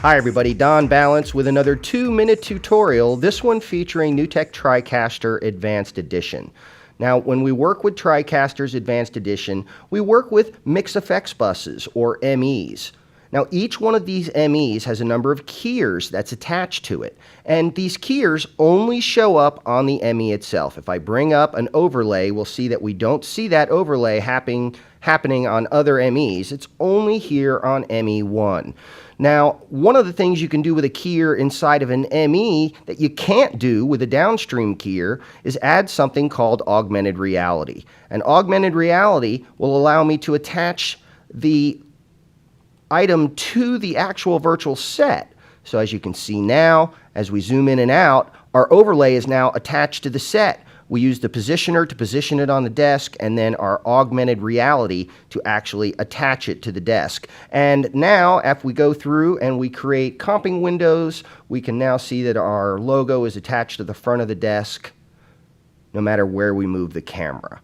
Hi everybody, Don Balance with another 2-minute tutorial, this one featuring NewTek TriCaster Advanced Edition. Now, when we work with TriCaster's Advanced Edition, we work with mix effects buses, or MEs. Now, each one of these MEs has a number of keyers that's attached to it, and these keyers only show up on the ME itself. If I bring up an overlay, we'll see that we don't see that overlay happening on other MEs. It's only here on ME1. Now, one of the things you can do with a keyer inside of an ME that you can't do with a downstream keyer is add something called augmented reality. And augmented reality will allow me to attach the item to the actual virtual set. So as you can see now, as we zoom in and out, our overlay is now attached to the set. We use the positioner to position it on the desk, and then our augmented reality to actually attach it to the desk. And now, if we go through and we create comping windows, we can now see that our logo is attached to the front of the desk, no matter where we move the camera.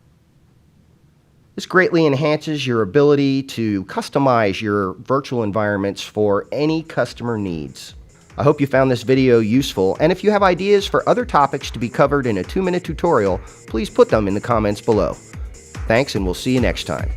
This greatly enhances your ability to customize your virtual environments for any customer needs. I hope you found this video useful, and if you have ideas for other topics to be covered in a 2-minute tutorial, please put them in the comments below. Thanks, and we'll see you next time.